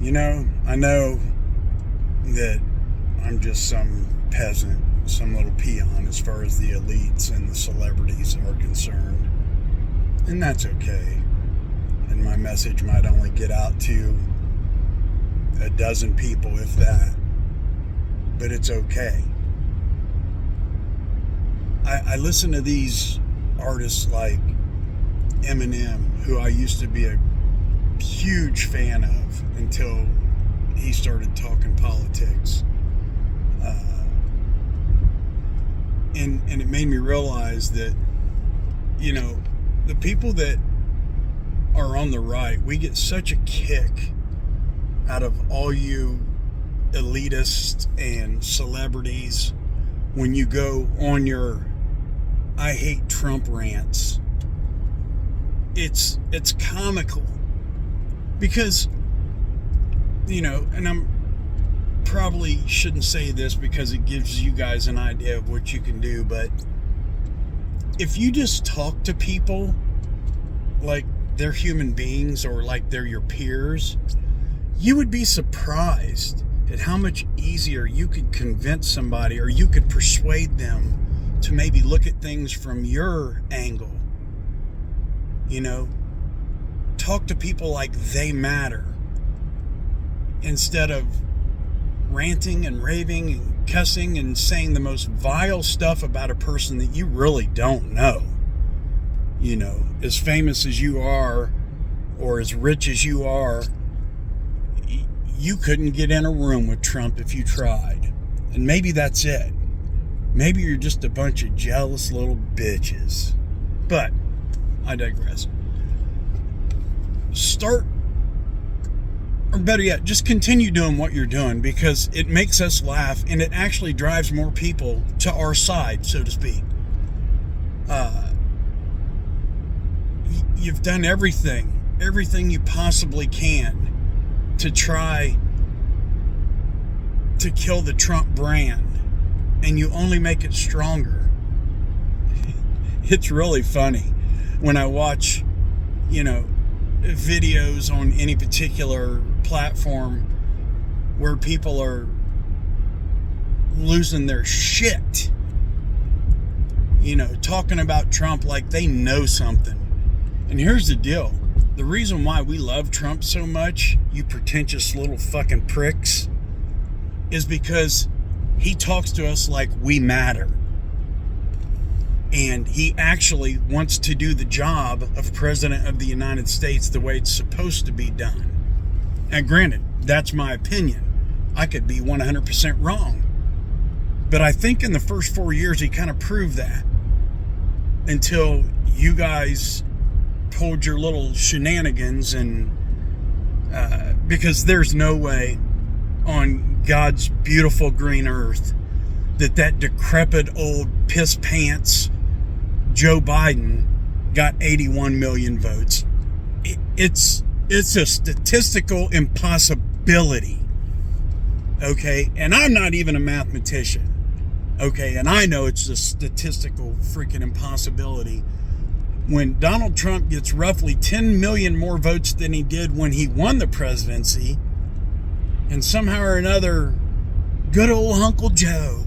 I know that I'm just some peasant, some little peon as far as the elites and the celebrities are concerned. And that's okay. And my message might only get out to a dozen people, if that. But it's okay. I listen to these artists like Eminem, who I used to be a huge fan of until he started talking politics. And it made me realize that, the people that are on the right, we get such a kick out of all you elitists and celebrities when you go on your I hate Trump rants. It's comical because, and I'm probably shouldn't say this because it gives you guys an idea of what you can do, but if you just talk to people like they're human beings or like they're your peers, you would be surprised at how much easier you could convince somebody or you could persuade them to maybe look at things from your angle. Talk to people like they matter instead of ranting and raving and cussing and saying the most vile stuff about a person that you really don't know. As famous as you are or as rich as you are, you couldn't get in a room with Trump if you tried. And maybe that's it. Maybe you're just a bunch of jealous little bitches. But I digress. Start, or better yet, just continue doing what you're doing because it makes us laugh and it actually drives more people to our side, so to speak. You've done everything you possibly can to try to kill the Trump brand, and you only make it stronger. It's really funny when I watch, videos on any particular platform where people are losing their shit, talking about Trump like they know something. And here's the deal. The reason why we love Trump so much, you pretentious little fucking pricks, is because he talks to us like we matter. And he actually wants to do the job of President of the United States the way it's supposed to be done. And granted, that's my opinion. I could be 100% wrong. But I think in the first 4 years, he kind of proved that. Until you guys pulled your little shenanigans and because there's no way on God's beautiful green earth that decrepit old piss pants Joe Biden got 81 million votes. It's a statistical impossibility. Okay, and I'm not even a mathematician. Okay, and I know it's a statistical freaking impossibility. When Donald Trump gets roughly 10 million more votes than he did when he won the presidency, and somehow or another, good old Uncle Joe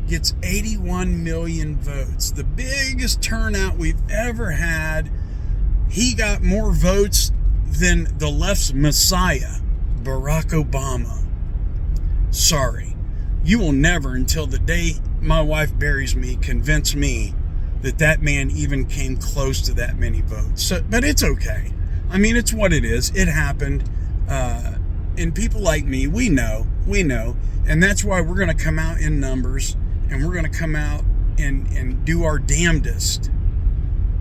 gets 81 million votes, the biggest turnout we've ever had. He got more votes than the left's messiah, Barack Obama. Sorry, you will never, until the day my wife buries me, convince me that man even came close to that many votes. So, but it's okay. I mean, it's what it is. It happened. And people like me, we know. And that's why we're going to come out in numbers, and we're going to come out and do our damnedest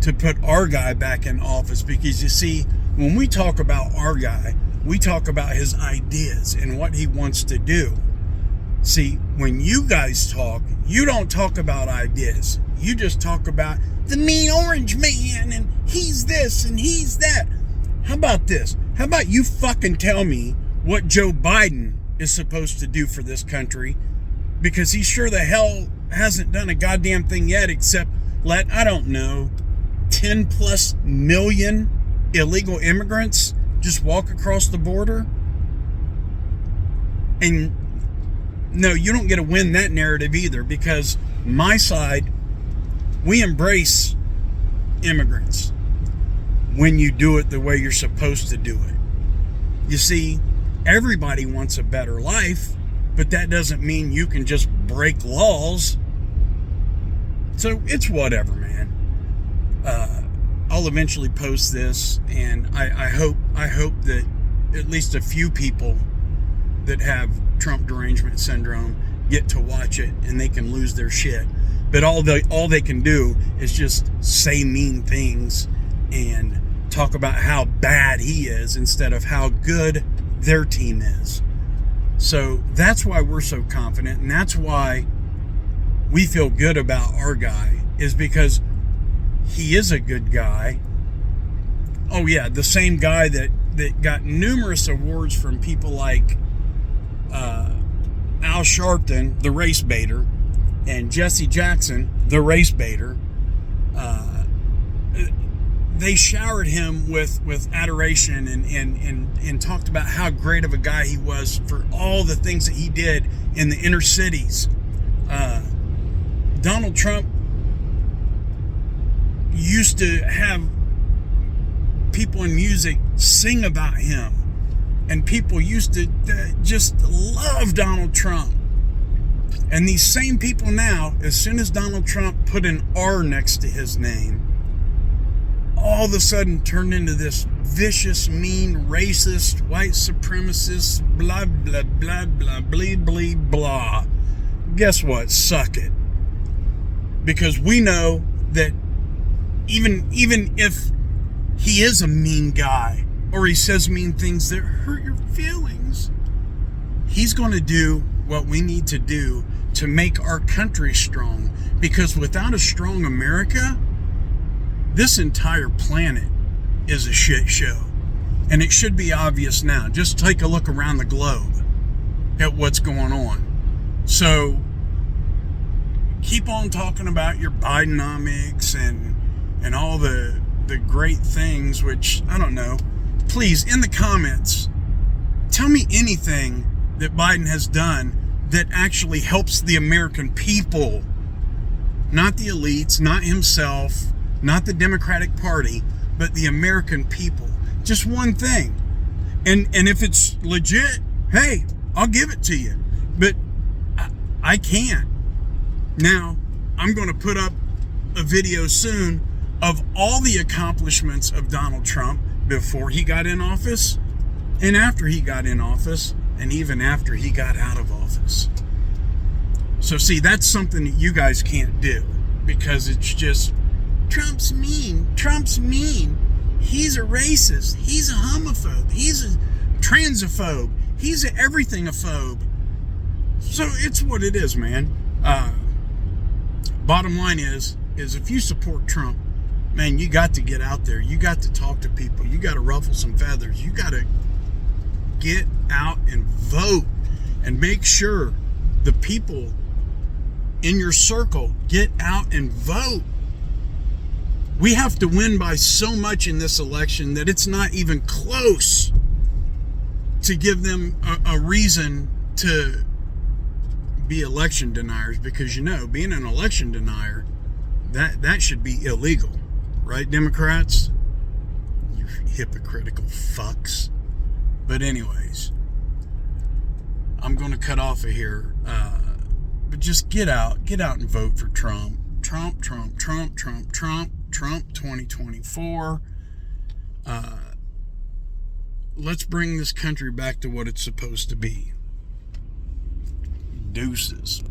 to put our guy back in office. Because you see, when we talk about our guy, we talk about his ideas and what he wants to do. See, when you guys talk, you don't talk about ideas. You just talk about the mean orange man and he's this and he's that. How about this? How about you fucking tell me what Joe Biden is supposed to do for this country? Because he sure the hell hasn't done a goddamn thing yet except let, 10 plus million illegal immigrants just walk across the border. And no, you don't get to win that narrative either, because my side, we embrace immigrants when you do it the way you're supposed to do it. You see, everybody wants a better life, but that doesn't mean you can just break laws. So it's whatever, man. I'll eventually post this, and I hope that at least a few people that have Trump derangement syndrome get to watch it and they can lose their shit. But all they can do is just say mean things and talk about how bad he is instead of how good their team is. So that's why we're so confident, and that's why we feel good about our guy, is because he is a good guy. Oh yeah, the same guy that got numerous awards from people like Al Sharpton, the race baiter, and Jesse Jackson, the race baiter. They showered him with adoration and talked about how great of a guy he was for all the things that he did in the inner cities. Donald Trump used to have people in music sing about him, and people used to just love Donald Trump. And these same people now, as soon as Donald Trump put an R next to his name, all of a sudden turned into this vicious, mean, racist, white supremacist, blah, blah, blah, blah, blah, blah, blah. Guess what? Suck it. Because we know that even if he is a mean guy, or he says mean things that hurt your feelings, he's going to do what we need to do to make our country strong. Because without a strong America, this entire planet is a shit show. And it should be obvious now. Just take a look around the globe at what's going on. So keep on talking about your Bidenomics and all the great things, which, I don't know. Please, in the comments, tell me anything that Biden has done that actually helps the American people. Not the elites, not himself, not the Democratic Party, but the American people. Just one thing. And if it's legit, hey, I'll give it to you. But I can't. Now, I'm going to put up a video soon of all the accomplishments of Donald Trump before he got in office, and after he got in office, and even after he got out of office. So see, that's something that you guys can't do, because it's just, Trump's mean, he's a racist, he's a homophobe, he's a transphobe, he's a everything-ophobe. So it's what it is, man. Bottom line is if you support Trump, man, you got to get out there. You got to talk to people. You got to ruffle some feathers. You got to get out and vote, and make sure the people in your circle get out and vote. We have to win by so much in this election that it's not even close to give them a reason to be election deniers, because, you know, being an election denier, that should be illegal. Right, Democrats? You hypocritical fucks. But anyways, I'm going to cut off of here. But just get out and vote for Trump. Trump 2024. Let's bring this country back to what it's supposed to be. Deuces.